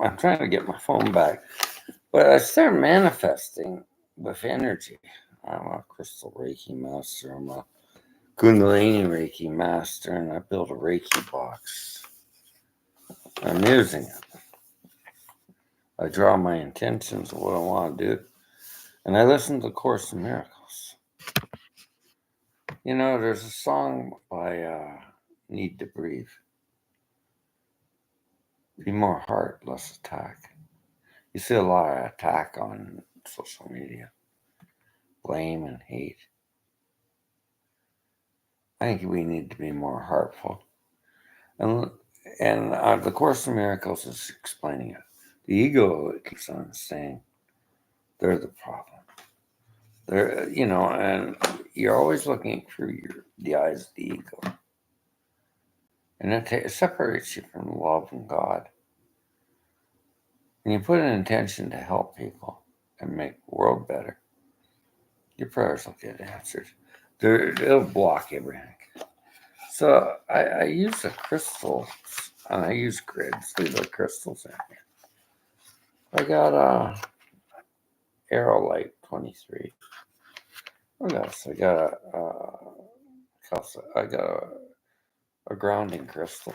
I'm trying to get my phone back. But I started manifesting with energy. I'm a crystal Reiki master. I'm a Kundalini Reiki master, and I built a Reiki box. I'm using it. I draw my intentions of what I want to do, and I listen to Course in Miracles. You know, there's a song by Need to Breathe. Be more heart, less attack. You see a lot of attack on social media, blame and hate. I think we need to be more heartful. And the Course in Miracles is explaining it. The ego keeps on saying they're the problem. They're, and you're always looking through the eyes of the ego. And it separates you from love and God. When you put an intention to help people and make the world better, your prayers will get answered. It'll block everything. So I use the crystals, and I use grids. These are crystals in here. I got a Aerolite 23. What else? I got a grounding crystal.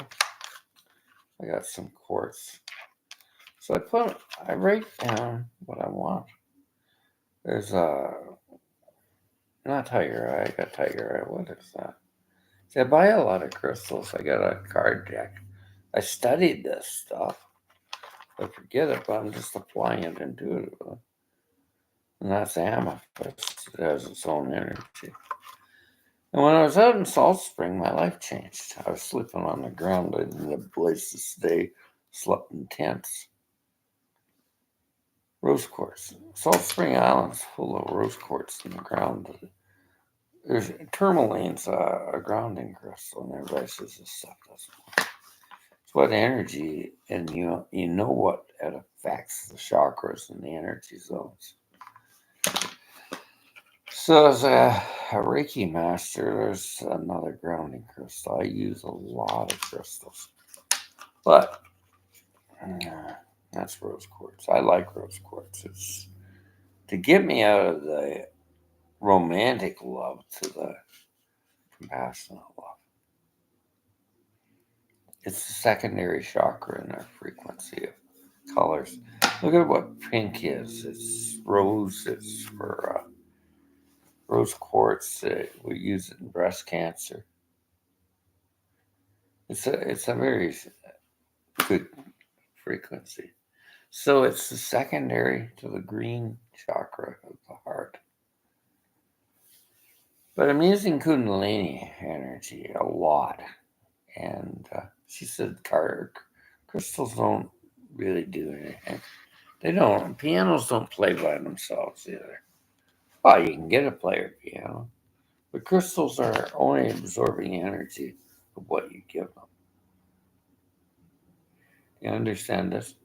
I got some quartz. So I write down what I want. There's not tiger eye. I got tiger eye. What is that? See, I buy a lot of crystals. I got a card deck. I studied this stuff. I forget it, but I'm just applying it intuitively. And that's amethyst. It has its own energy. And when I was out in Salt Spring, my life changed. I was sleeping on the ground. I didn't have a place to stay. Slept in tents. Rose quartz. Salt Spring Island's full of rose quartz in the ground. There's tourmaline's a grounding crystal, and everybody says this stuff doesn't work. It's what energy, and you know what it affects the chakras and the energy zones. So as a Reiki master, there's another grounding crystal. I use a lot of crystals, but that's rose quartz. I like rose quartz. It's to get me out of the romantic love to the compassionate love. It's the secondary chakra in our frequency of colors. Look at what pink is. It's rose. It's for rose quartz. We use it in breast cancer. It's a very good frequency. So it's the secondary to the green chakra of the heart. But I'm using Kundalini energy a lot. And she said crystals don't really do anything. They don't. Pianos don't play by themselves either. Well, you can get a player piano. But crystals are only absorbing energy of what you give them. You understand this?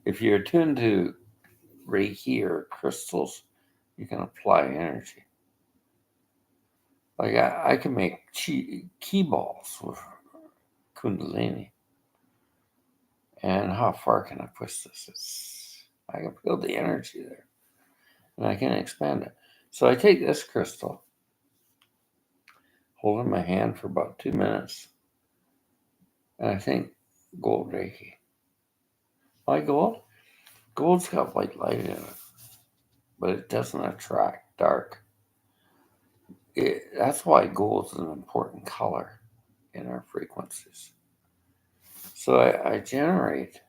If you're attuned to Reiki or crystals, you can apply energy. Like I can make key balls with Kundalini. And how far can I push this? I can feel the energy there. And I can expand it. So I take this crystal, hold it in my hand for about 2 minutes, and I think gold Reiki. Why gold? Gold's got white light in it, but it doesn't attract dark. That's why gold is an important color in our frequencies. So I generate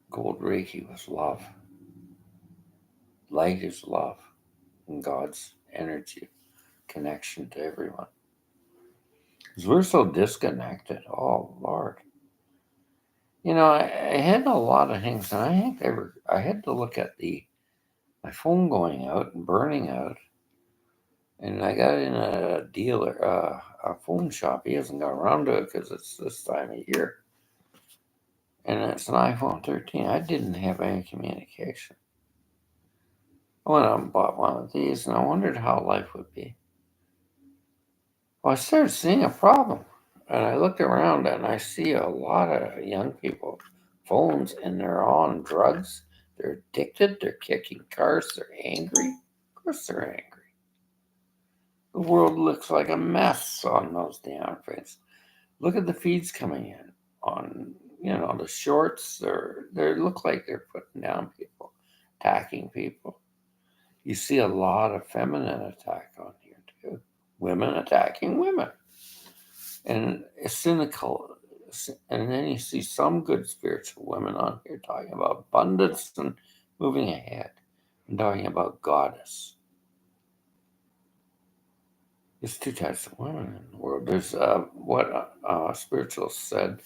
gold Reiki with love. Light is love, and God's energy, connection to everyone. Because we're so disconnected. Oh, Lord. You know, I had a lot of things, and I had to look at my phone going out and burning out. And I got in a dealer, a phone shop. He hasn't got around to it because it's this time of year. And it's an iPhone 13. I didn't have any communication. I went out and bought one of these, and I wondered how life would be. Well, I started seeing a problem. And I looked around and I see a lot of young people, phones, and they're on drugs. They're addicted. They're kicking cars. They're angry. Of course, they're angry. The world looks like a mess on those damn things. Look at the feeds coming in on, the shorts. They look like they're putting down people, attacking people. You see a lot of feminine attack on here too. Women attacking women. And it's cynical. And then you see some good spiritual women on here talking about abundance and moving ahead and talking about goddess. There's two types of women in the world. There's what spiritualists said,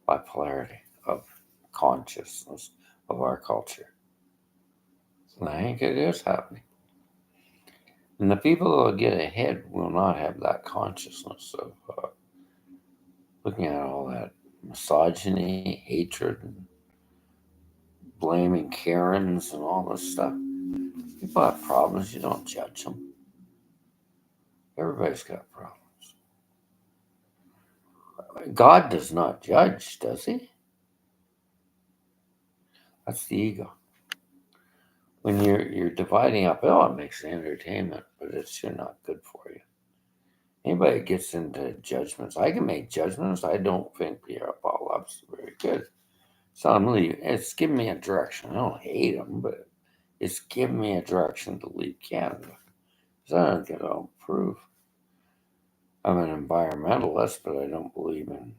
bipolarity of consciousness of our culture. And I think it is happening. And the people that will get ahead will not have that consciousness of looking at all that misogyny, hatred, and blaming Karens and all this stuff. People have problems. You don't judge them. Everybody's got problems. God does not judge, does he? That's the ego. When you're dividing up, it makes entertainment, but it's sure not good for you. Anybody gets into judgments, I can make judgments. I don't think Pierre Paul Love's very good. So it's giving me a direction. I don't hate him, but it's giving me a direction to leave Canada. Because I don't think I'll improve. I'm an environmentalist, but I don't believe in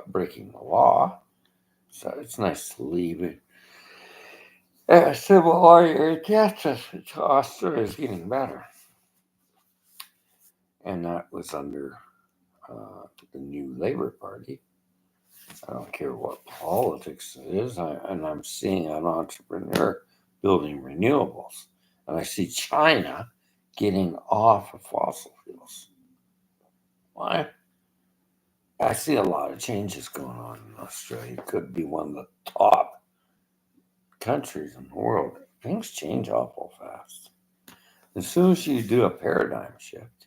breaking the law. So it's nice to leave it. Civil lawyer in Texas, Australia is getting better. And that was under the new Labor Party. I don't care what politics it is. I'm seeing an entrepreneur building renewables. And I see China getting off of fossil fuels. Why? I see a lot of changes going on in Australia. It could be one of the top countries in the world. Things change awful fast. As soon as you do a paradigm shift,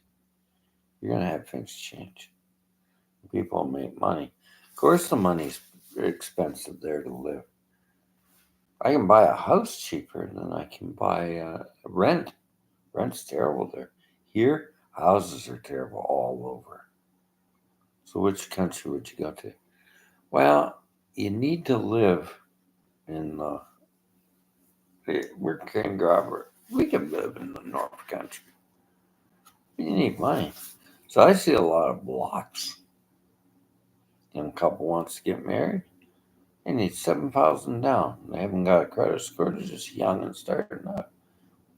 you're going to have things change. People make money. Of course, the money's expensive there to live. I can buy a house cheaper than I can buy rent. Rent's terrible there. Here, houses are terrible all over. So which country would you go to? Well, you need to live in we're King Robert. We can live in the North Country. You need money. So I see a lot of blocks. Young couple wants to get married. They need 7,000 down. They haven't got a credit score. They're just young and starting up.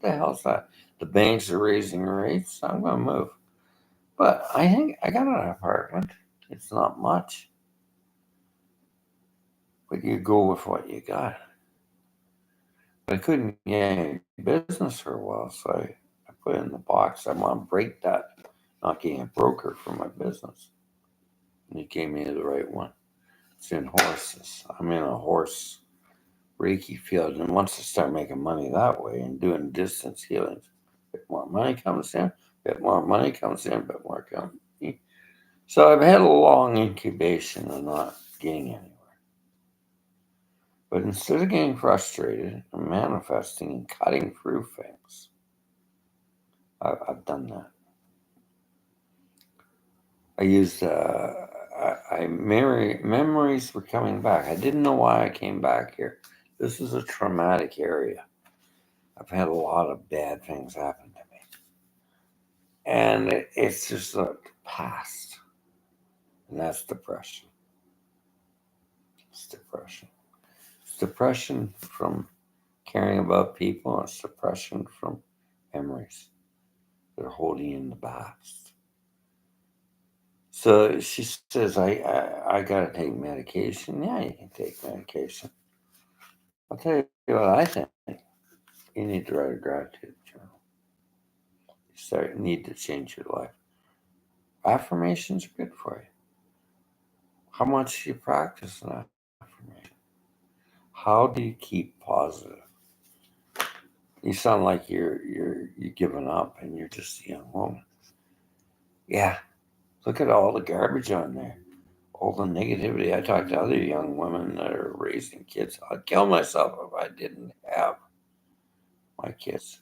What the hell's that? The banks are raising rates. I'm going to move. But I think I got an apartment. It's not much. But you go with what you got. But I couldn't get any business for a while, so I put it in the box. I want to break that, not getting a broker for my business. And he gave me the right one. It's in horses. I'm in a horse Reiki field, and once I start making money that way and doing distance healings, a bit more money comes in, a bit more money comes in, a bit more comes in. So I've had a long incubation and not getting anywhere. But instead of getting frustrated, I'm manifesting and cutting through things. I've done that. I used memories were coming back. I didn't know why I came back here. This is a traumatic area. I've had a lot of bad things happen to me. And it's just the past. And that's depression. It's depression. It's depression from caring about people. It's depression from memories. They're holding in the past. So she says, I got to take medication. Yeah, you can take medication. I'll tell you what I think. You need to write a gratitude journal. You need to change your life. Affirmations are good for you. How much do you practice an affirmation? How do you keep positive? You sound like you're giving up and you're just a young woman. Yeah, Look at all the garbage on there, all the negativity. I talk to other young women that are raising kids. I'd kill myself if I didn't have my kids.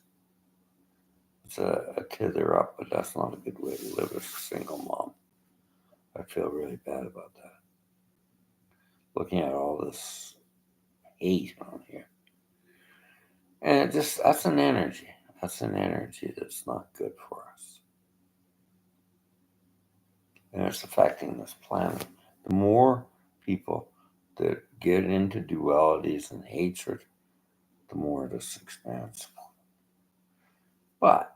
It's a tether up, but that's not a good way to live as a single mom. I feel really bad about that. Looking at all this hate on here. And it just, that's an energy. That's an energy that's not good for us. And it's affecting this planet. The more people that get into dualities and hatred, the more this expands. But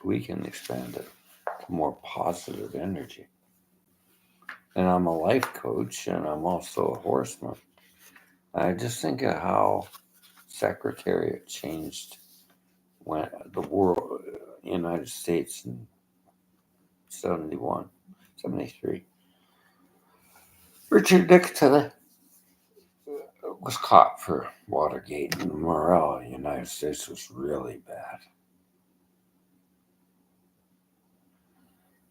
we can expand it to more positive energy. And I'm a life coach and I'm also a horseman. I just think of how Secretariat changed when the world, United States in 71, 73. Richard Nixon was caught for Watergate, and the morale in the United States was really bad.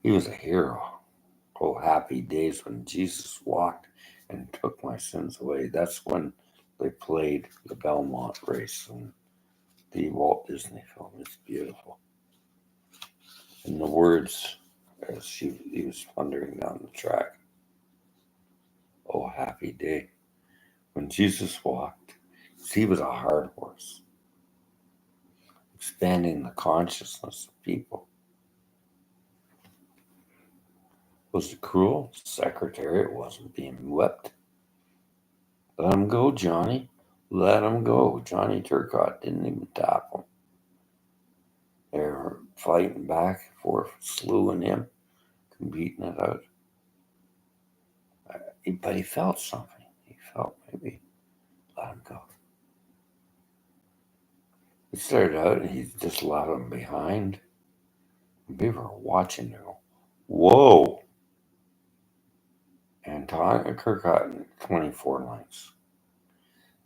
He was a hero. Oh, happy days when Jesus walked and took my sins away. That's when they played the Belmont race in the Walt Disney film. It's beautiful. And the words as he was thundering down the track. Oh, happy day when Jesus walked. He was a hard horse, expanding the consciousness of people. Was it cruel? Secretariat wasn't being whipped. Let him go, Johnny. Let him go. Johnny Turcotte didn't even tap him. They were fighting back and forth, slewing him, beating it out. But he felt something. He felt maybe let him go. It started out and he just left him behind. We were watching and go, whoa. And Turcotte 24 lengths.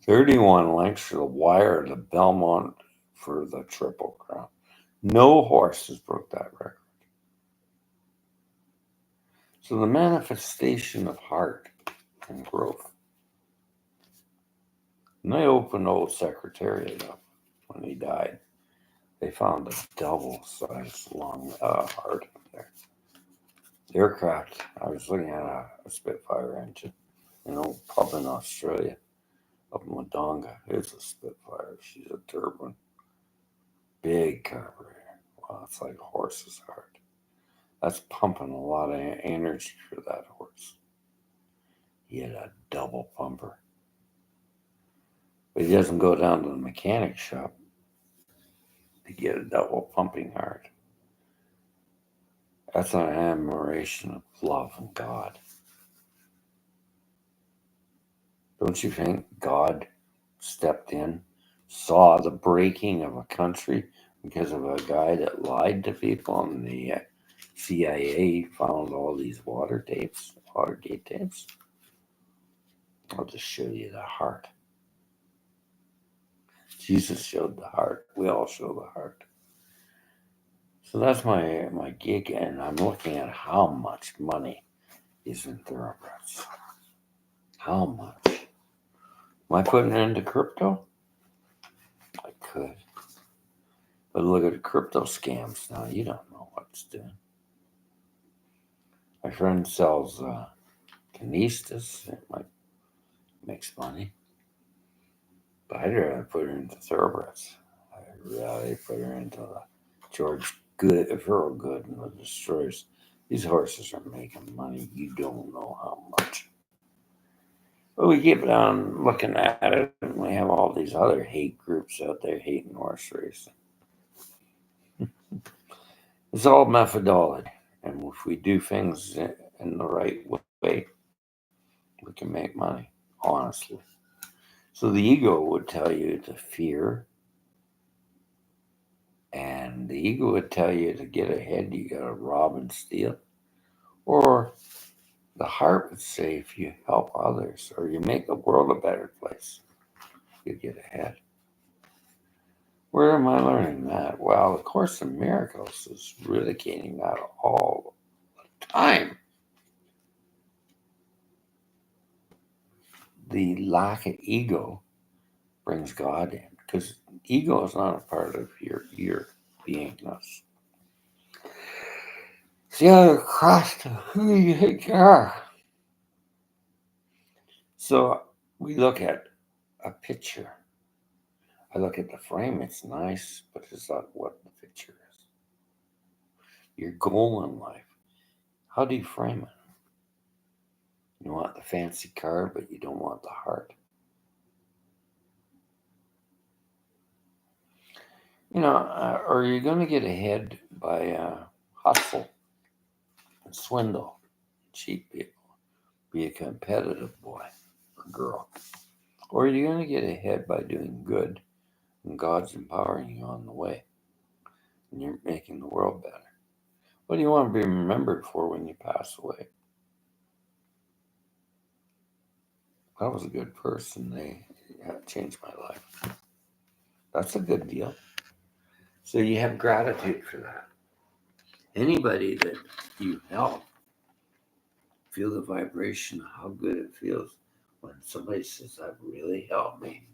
31 lengths for the wire of the Belmont for the Triple Crown. No horses broke that record. So the manifestation of heart and growth. And they opened old Secretariat up when he died. They found a double-sized long heart there. The aircraft, I was looking at a Spitfire engine, an old pub in Australia, up in Wodonga. It's a Spitfire. She's a turbine. Big carburetor. Wow, it's like a horse's heart. That's pumping a lot of energy for that horse. He had a double pumper. But he doesn't go down to the mechanic shop to get a double pumping heart. That's an admiration of love and God. Don't you think God stepped in, saw the breaking of a country because of a guy that lied to people, and the CIA found all these Watergate tapes? I'll just show you the heart. Jesus showed the heart. We all show the heart. So that's my gig, and I'm looking at how much money is in thoroughbreds. How much? Am I putting it into crypto? I could. But look at the crypto scams now. You don't know what it's doing. My friend sells canistas. It might makes money. But I'd rather put her into thoroughbreds. I'd rather put her into the George Good, Earl Good, and the Destroyers. These horses are making money. You don't know how much. But we keep on looking at it, and we have all these other hate groups out there hating horse racing. It's all methodology. And if we do things in the right way, we can make money, honestly. So the ego would tell you to fear, and the ego would tell you to get ahead, you got to rob and steal. Or the heart would say if you help others or you make the world a better place, you get ahead. Where am I learning that? Well, the Course in Miracles is eradicating that all time. The lack of ego brings God in because ego is not a part of your beingness. It's the other crust of who you think you are. So we look at a picture. I look at the frame, it's nice, but it's not what the picture is. Your goal in life, how do you frame it? You want the fancy car, but you don't want the heart. Or you're going to get ahead by hustle and swindle, cheat people, be a competitive boy or girl. Or you're going to get ahead by doing good and God's empowering you on the way and you're making the world better. What do you want to be remembered for when you pass away? I was a good person. They changed my life. That's a good deal. So you have gratitude for that. Anybody that you help, feel the vibration of how good it feels when somebody says, "That really helped me."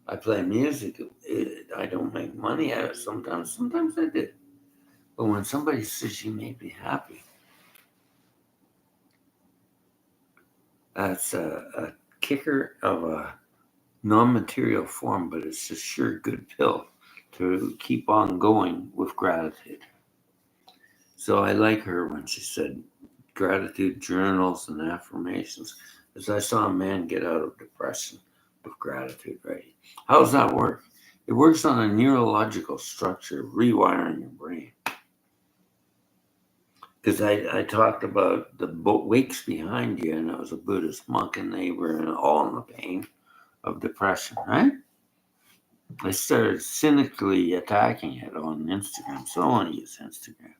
I play music. I don't make money at it sometimes. Sometimes I do. But when somebody says you made me happy, that's a kicker of a non-material form, but it's a sure good pill to keep on going with gratitude. So I like her when she said gratitude journals and affirmations, as I saw a man get out of depression with gratitude writing. How does that work? It works on a neurological structure, rewiring your brain. Because I talked about the wakes behind you, and it was a Buddhist monk, and they were all in the pain of depression, right? I started cynically attacking it on Instagram, so I want to use Instagram.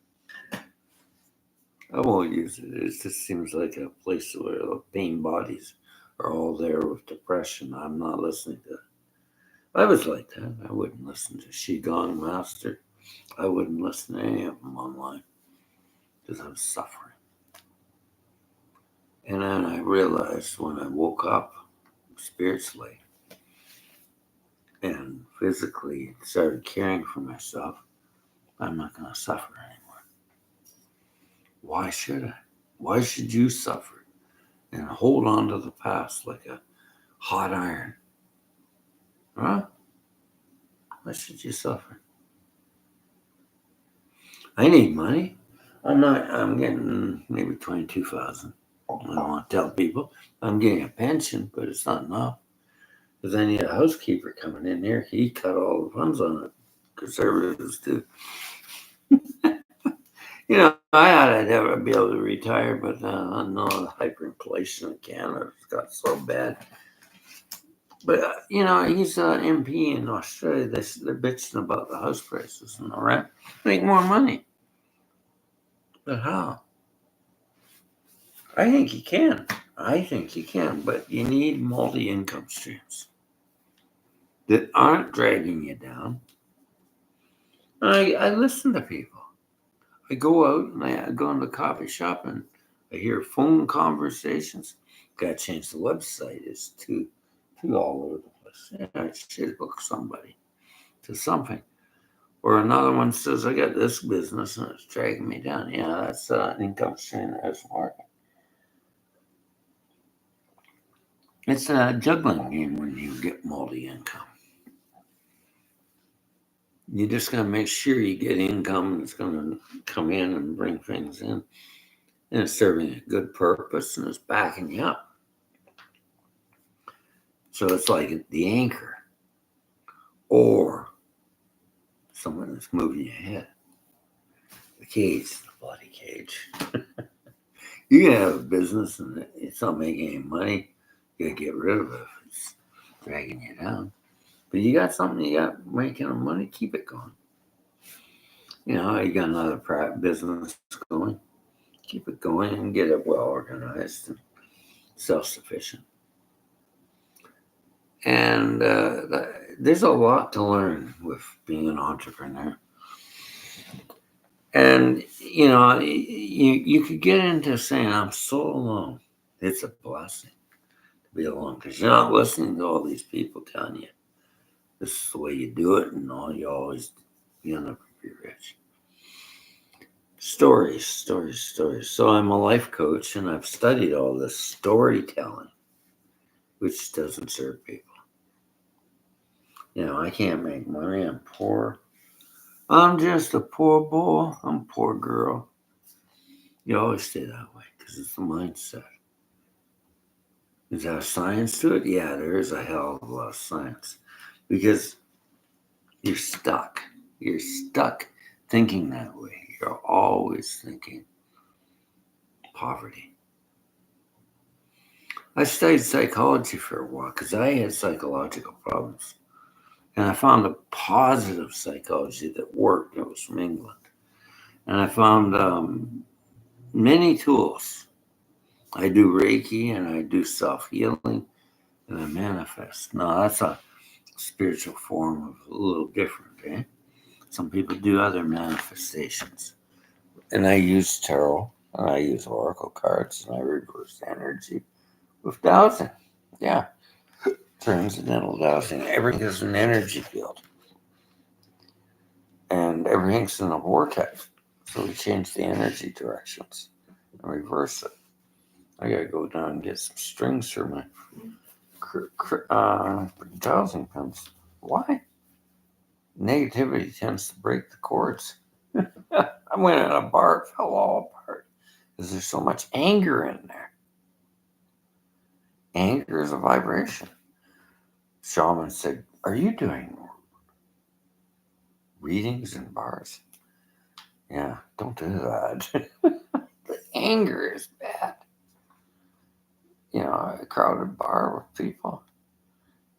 I won't use it. It just seems like a place where the pain bodies are all there with depression. I'm not listening to it. I was like that. I wouldn't listen to Qigong Master. I wouldn't listen to any of them online because I was suffering. And then I realized when I woke up spiritually and physically started caring for myself, I'm not going to suffer anymore. Why should I? Why should you suffer and hold on to the past like a hot iron? Huh? Why should you suffer? I need money. I'm getting maybe 22,000. I don't want to tell people. I'm getting a pension, but it's not enough. Because I need a housekeeper coming in here. He cut all the funds on it. Conservatives do. I ought to never be able to retire, but no, the hyperinflation in Canada has got so bad. But, he's an MP in Australia. They're bitching about the house prices and the rent. Make more money. But how? I think you can. But you need multi-income streams that aren't dragging you down. I listen to people. I go out and I go into the coffee shop and I hear phone conversations. Got to change the website. It's too all over the place. Yeah, I should hook somebody to something. Or another one says, I got this business and it's dragging me down. Yeah, that's an income stream that doesn't work. It's a juggling game when you get multi-income. You're just going to make sure you get income that's going to come in and bring things in. And it's serving a good purpose and it's backing you up. So it's like the anchor or someone that's moving you ahead. The cage, the bloody cage. You can have a business and it's not making any money. You got to get rid of it if it's dragging you down. But you got something you got making money, keep it going. You got another business going, keep it going and get it well organized and self-sufficient. And there's a lot to learn with being an entrepreneur. And, you could get into saying, I'm so alone. It's a blessing to be alone because you're not listening to all these people telling you this is the way you do it and all you always, you'll never be rich. Stories, stories, stories. So I'm a life coach and I've studied all this storytelling, which doesn't serve people. I can't make money. I'm poor. I'm just a poor boy. I'm a poor girl. You always stay that way because it's the mindset. Is there science to it? Yeah, there is a hell of a lot of science because you're stuck. You're stuck thinking that way. You're always thinking poverty. I studied psychology for a while because I had psychological problems. And I found a positive psychology that worked. It was from England. And I found many tools. I do Reiki and I do self healing and I manifest. Now, that's a spiritual form of a little different, eh? Some people do other manifestations. And I use tarot and I use oracle cards and I reverse energy with dowsing. Yeah, transcendental dowsing. Everything is an energy field and everything's in a vortex. So we change the energy directions and reverse it. I gotta go down and get some strings for my dowsing pins. Why? Negativity tends to break the cords. I went in a bar, it fell all apart because there's so much anger in there. Anger is a vibration. Shaman said, "Are you doing readings in bars?" Yeah, don't do that. The anger is bad. A crowded bar with people.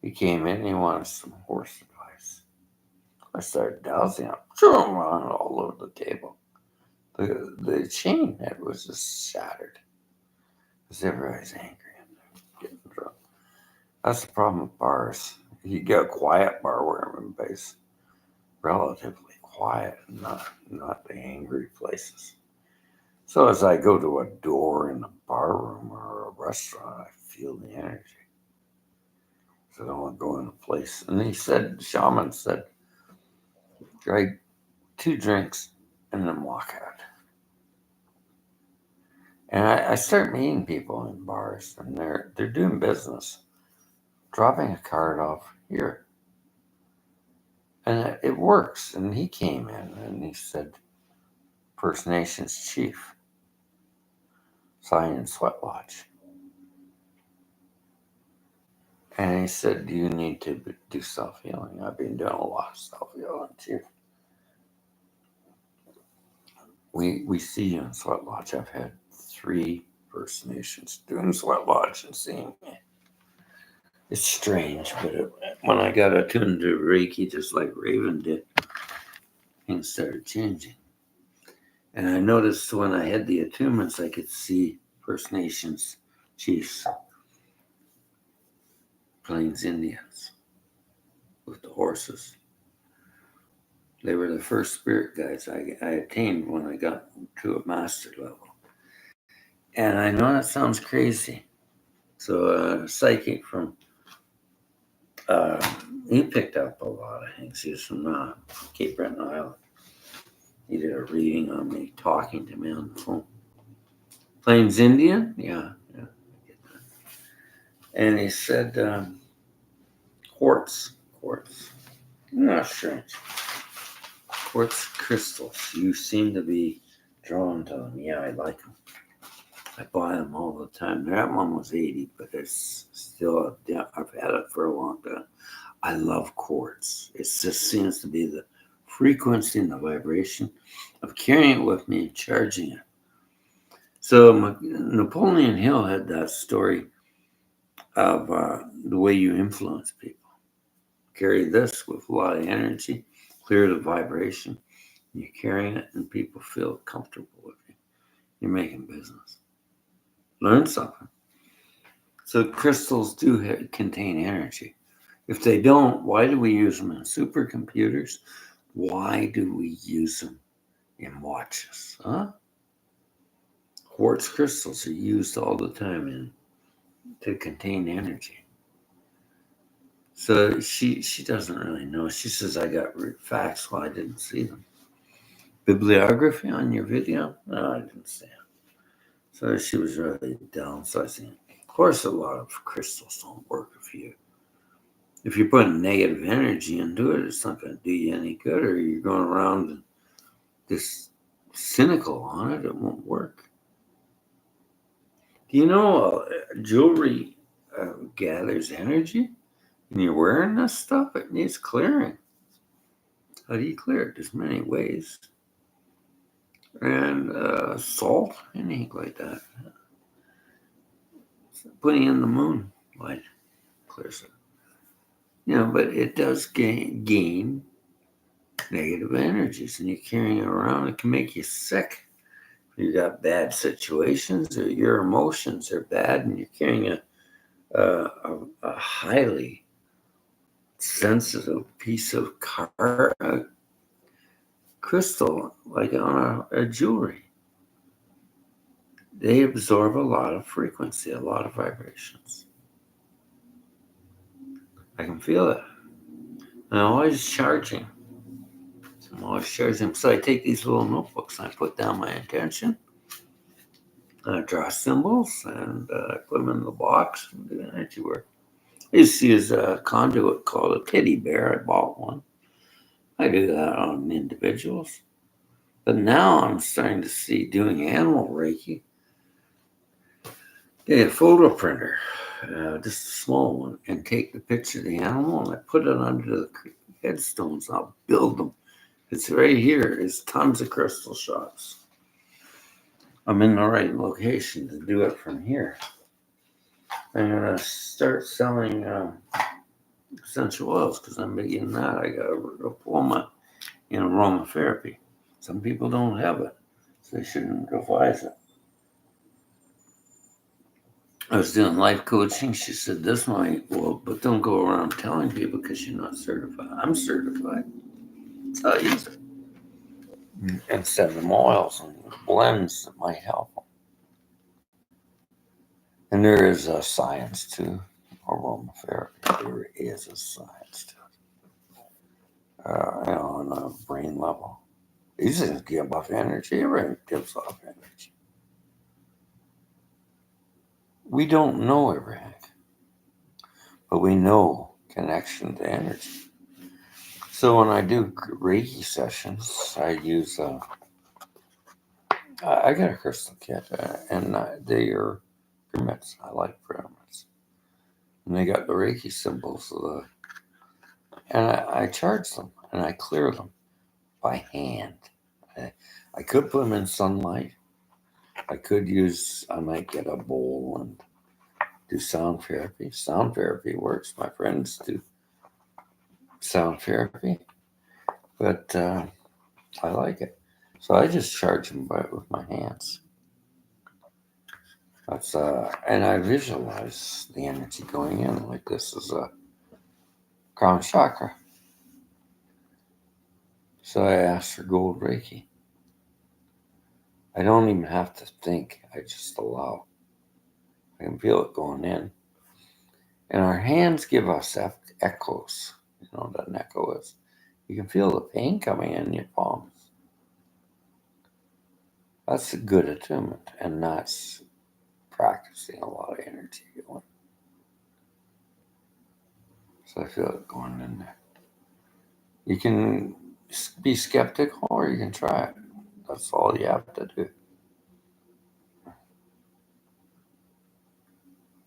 He came in and he wanted some horse advice. I started dousing him, threw him around all over the table. The chain head was just shattered because everybody's angry and they're getting drunk. That's the problem with bars. You get a quiet bar where everybody's relatively quiet, not the angry places. So as I go to a door in a bar room or a restaurant, I feel the energy. So I don't want to go in a place. And shaman said, drink 2 drinks and then walk out. And I start meeting people in bars and they're doing business, dropping a card off here. And it works. And he came in and he said, First Nations chief, sign Sweat Lodge. And he said, do you need to do self-healing? I've been doing a lot of self-healing, chief. We see you in Sweat Lodge. I've had 3 First Nations doing Sweat Lodge and seeing me. It's strange, but when I got attuned to Reiki, just like Raven did, things started changing. And I noticed when I had the attunements, I could see First Nations chiefs, Plains Indians, with the horses. They were the first spirit guides I attained when I got to a master level. And I know that sounds crazy. So psychic from, he picked up a lot of things. He was from Cape Breton Island. He did a reading on me, talking to me on the phone. Plains Indian? Yeah. I get that. And he said, quartz. Not strange. Quartz crystals. You seem to be drawn to them. Yeah, I like them. I buy them all the time. That one was 80, but it's still, I've had it for a long time. I love quartz. It just seems to be the frequency and the vibration of carrying it with me and charging it. So Napoleon Hill had that story of the way you influence people. Carry this with a lot of energy, clear the vibration. You're carrying it and people feel comfortable with you. You're making business. Learn something. So crystals do contain energy. If they don't, why do we use them in supercomputers? Why do we use them in watches, huh? Quartz crystals are used all the time to contain energy. So she doesn't really know. She says, I got facts. Well, I didn't see them. Bibliography on your video? No, I didn't see it. So she was really downsizing. Of course, a lot of crystals don't work if you're putting negative energy into it. It's not going to do you any good, or you're going around and just cynical on it. It won't work. Do you know jewelry gathers energy? When you're wearing this stuff, it needs clearing. How do you clear it? There's many ways. And salt, anything like that. Putting in the moonlight clears it. But it does gain negative energies, and you're carrying it around. It can make you sick. You got bad situations, or your emotions are bad, and you're carrying a highly sensitive piece of crystal, like on a jewelry. They absorb a lot of frequency, a lot of vibrations. I can feel it. And I'm always charging. So I take these little notebooks and I put down my intention. I draw symbols and I put them in the box and do energy work. I used to use a conduit called a teddy bear. I bought one. I do that on individuals. But now I'm starting to see doing animal Reiki. Get a photo printer, just a small one, and take the picture of the animal and I put it under the headstones. I'll build them. It's right here. There's tons of crystal shops. I'm in the right location to do it from here. I'm going to start selling essential oils because I'm big in that. I got a diploma in aromatherapy. Some people don't have it, so they shouldn't revise it. I was doing life coaching. She said, this might, but don't go around telling people because you're not certified. I'm certified. That's how I use it. And send them oils and blends that might help them. And there is a science to aromatherapy. There is a science to it. On a brain level. These things give off energy. Everything gives off energy. We don't know everything, but we know connection to energy. So when I do Reiki sessions, I use I got a crystal kit, and they are pyramids. I like pyramids, and they got the Reiki symbols, and I charge them and I clear them by hand. I could put them in sunlight. I might get a bowl and do sound therapy. Sound therapy works. My friends do sound therapy, but I like it. So I just charge them with my hands. That's and I visualize the energy going in like this is a crown chakra. So I ask for gold Reiki. I don't even have to think. I just allow. I can feel it going in. And our hands give us echoes. You know what an echo is? You can feel the pain coming in your palms. That's a good attunement, and that's practicing a lot of energy going. So I feel it going in there. You can be skeptical or you can try it. That's all you have to do.